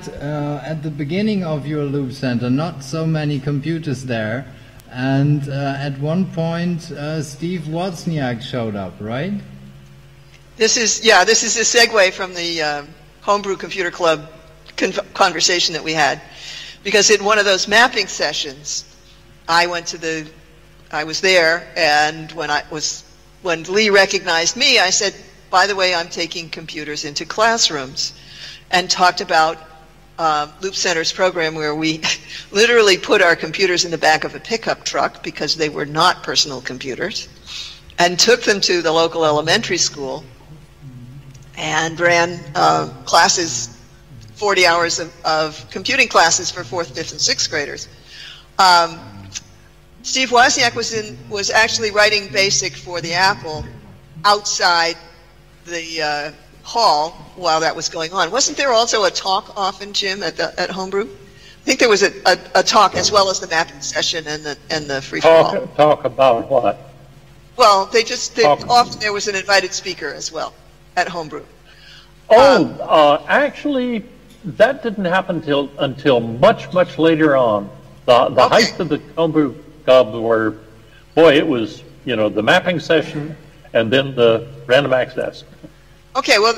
at the beginning of your Loop Center, not so many computers there, and at one point Steve Wozniak showed up, right? This is a segue from the Homebrew Computer Club conversation that we had, because in one of those mapping sessions, I was there, and when Lee recognized me, I said, by the way, I'm taking computers into classrooms, and talked about Loop Center's program where we literally put our computers in the back of a pickup truck because they were not personal computers, and took them to the local elementary school and ran classes, 40 hours of computing classes for 4th, 5th, and 6th graders. Steve Wozniak was actually writing BASIC for the Apple outside the hall while that was going on. Wasn't there also a talk often, Jim, at Homebrew? I think there was a talk as well as the mapping session and the free for all. Talk about what? Well, often there was an invited speaker as well at Homebrew. Actually, that didn't happen until much later on. The height of the Homebrew Club were, boy, it was, the mapping session and then the random access. Okay, well,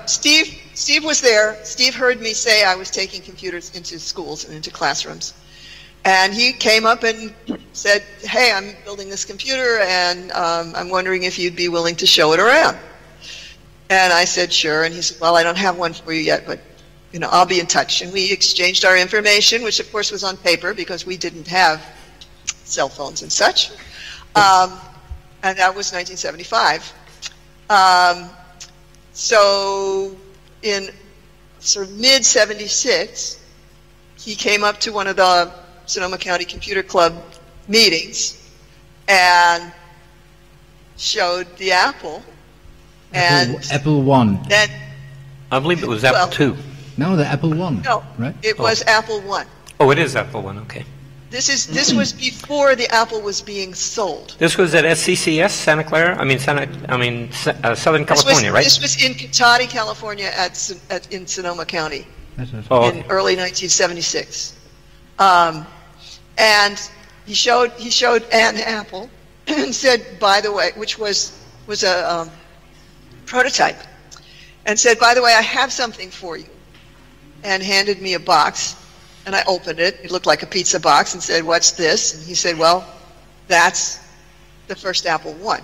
Steve was there. Steve heard me say I was taking computers into schools and into classrooms. And he came up and said, hey, I'm building this computer, and I'm wondering if you'd be willing to show it around. And I said, sure. And he said, well, I don't have one for you yet, but I'll be in touch. And we exchanged our information, which of course was on paper because we didn't have cell phones and such. And that was 1975. So in sort of mid-76, he came up to one of the Sonoma County Computer Club meetings and showed the Apple. Apple I. Then, I believe it was Apple II. No, the Apple I. No, right? It was Apple I. Oh, it is Apple I. Okay. This was before the Apple was being sold. This was at SCCS, Santa Clara. Southern California, right? This was in Cotati, California, in Sonoma County, in early 1976. And he showed an Apple and said, by the way, which was a prototype, and said, by the way, I have something for you, and handed me a box. And I opened it. It looked like a pizza box, and said, what's this? And he said, well, that's the first Apple I.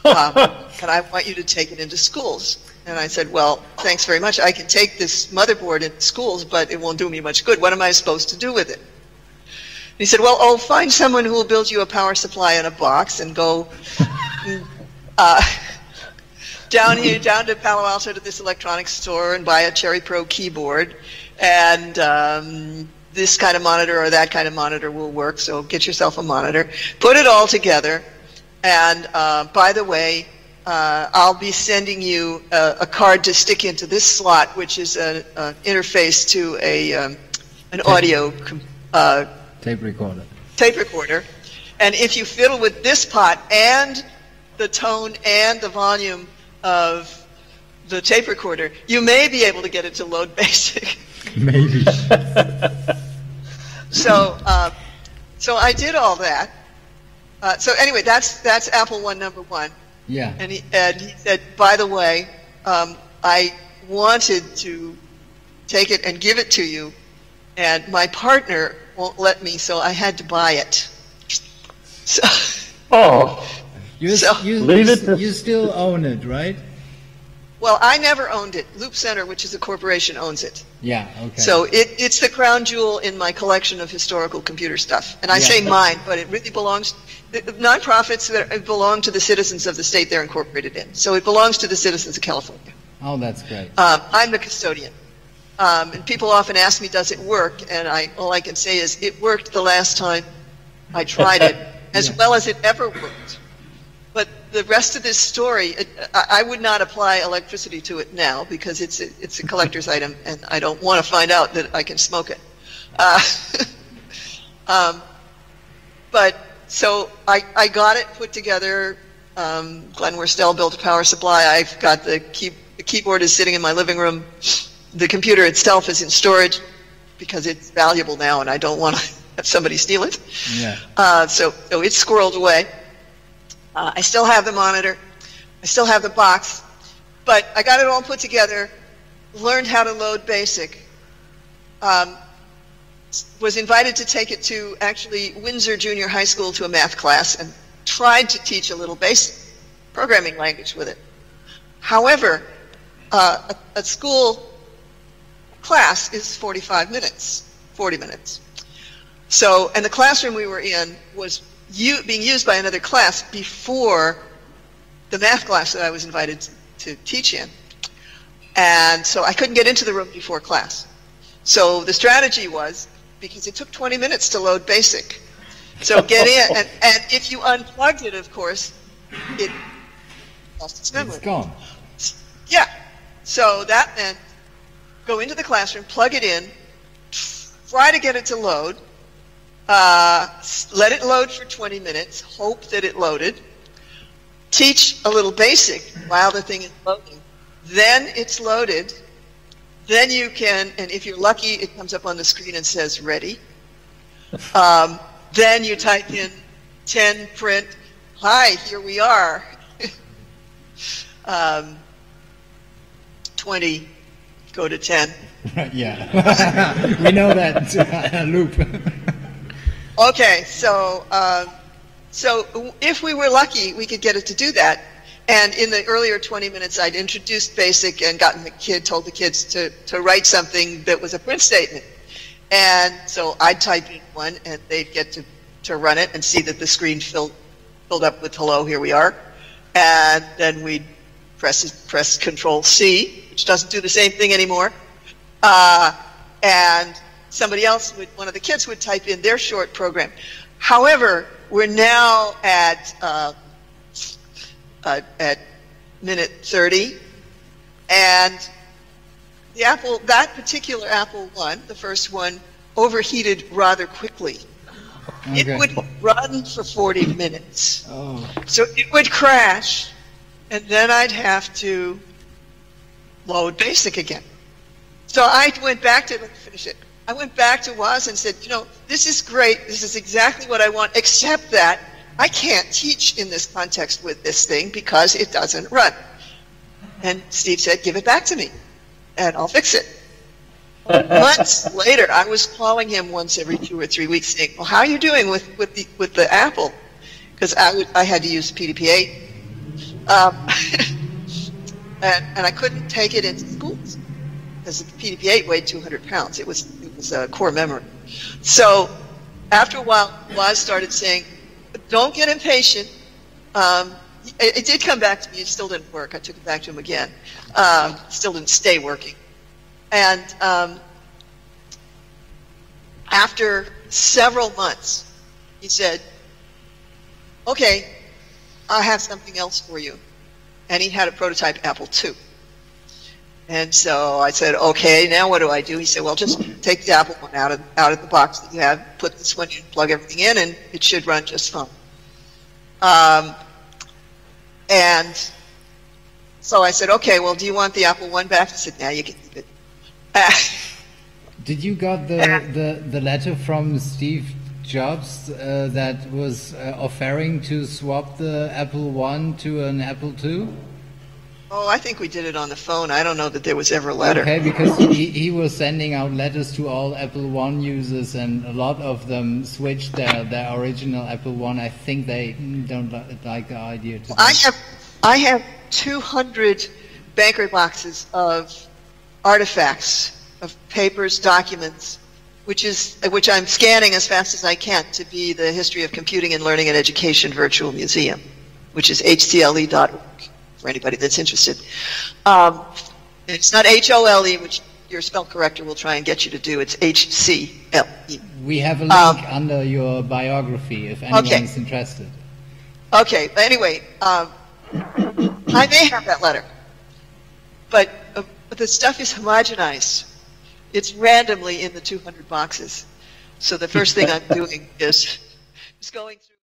And I want you to take it into schools. And I said, well, thanks very much. I can take this motherboard into schools, but it won't do me much good. What am I supposed to do with it? And he said, well, find someone who will build you a power supply in a box and go down to Palo Alto to this electronics store and buy a Cherry Pro keyboard. And this kind of monitor or that kind of monitor will work, so get yourself a monitor. Put it all together, and by the way, I'll be sending you a card to stick into this slot, which is an interface to an audio tape recorder. And if you fiddle with this pot and the tone and the volume of the tape recorder, you may be able to get it to load BASIC. Maybe. So I did all that. So anyway, that's Apple I #1. Yeah. And he said, by the way, I wanted to take it and give it to you, and my partner won't let me, so I had to buy it. So. You still own it, right? Well, I never owned it. Loop Center, which is a corporation, owns it. Yeah, okay. So it's the crown jewel in my collection of historical computer stuff. And I say mine, but it really belongs – nonprofits that belong to the citizens of the state they're incorporated in. So it belongs to the citizens of California. Oh, that's great. I'm the custodian. And people often ask me, does it work? And all I can say is it worked the last time I tried it, as well as it ever worked. But the rest of this story, I would not apply electricity to it now because it's a collector's item, and I don't want to find out that I can smoke it. But so I got it put together. Glenn Worstel built a power supply. I've got the keyboard is sitting in my living room. the computer itself is in storage because it's valuable now, and I don't want to have somebody steal it. Yeah. So it's squirreled away. I still have the monitor. I still have the box. But I got it all put together, learned how to load BASIC, was invited to take it to actually Windsor Junior High School to a math class and tried to teach a little BASIC programming language with it. However, a school class is 45 minutes, 40 minutes. So, and the classroom we were in was being used by another class before the math class that I was invited to teach in. And so I couldn't get into the room before class. So the strategy was, because it took 20 minutes to load BASIC. So get in, and if you unplugged it, of course, it lost its memory. It's gone. Yeah. So that meant go into the classroom, plug it in, try to get it to load, let it load for 20 minutes, hope that it loaded, teach a little BASIC while the thing is loading. Then it's loaded. Then you can, and if you're lucky, it comes up on the screen and says ready. Then you type in 10 print, hi, here we are. 20, go to 10. Yeah, we know that loop. Okay, so if we were lucky, we could get it to do that. And in the earlier 20 minutes, I'd introduced BASIC and told the kids to write something that was a print statement. And so I'd type in one, and they'd get to run it and see that the screen filled up with hello, here we are. And then we'd press Control C, which doesn't do the same thing anymore. And somebody else one of the kids would type in their short program. However, we're now at minute 30, and that particular Apple I, the first one, overheated rather quickly. Okay. It would run for 40 minutes. Oh. So it would crash, and then I'd have to load BASIC again. So I went back to, let me finish it. I went back to Woz and said, this is great. This is exactly what I want, except that I can't teach in this context with this thing because it doesn't run. And Steve said, give it back to me, and I'll fix it. Months later, I was calling him once every 2 or 3 weeks saying, well, how are you doing with the Apple? Because I had to use PDP-8. And I couldn't take it into schools because the PDP-8 weighed 200 pounds. It was a core memory. So after a while, Woz started saying, don't get impatient. It did come back to me. It still didn't work. I took it back to him again. Still didn't stay working. And after several months, he said, okay, I have something else for you. And he had a prototype Apple II. And so I said, okay, now what do I do? He said, well, just take the Apple one out of the box that you have, put this one in, plug everything in, and it should run just fine. And so I said, okay, well, do you want the Apple I back? He said, yeah, you can keep it. Did you got the letter from Steve Jobs that was offering to swap the Apple I to an Apple II? Oh, I think we did it on the phone. I don't know that there was ever a letter. Okay, because he was sending out letters to all Apple I users, and a lot of them switched their original Apple I. I think they don't like the idea. I have 200 Banker boxes of artifacts, of papers, documents, which I'm scanning as fast as I can to be the History of Computing and Learning and Education Virtual Museum, which is HCLE.org. For anybody that's interested. It's not HOLE, which your spell corrector will try and get you to do. It's HCLE. We have a link under your biography if anyone is interested. Okay, anyway, I may have that letter, but the stuff is homogenized. It's randomly in the 200 boxes. So the first thing I'm doing is going through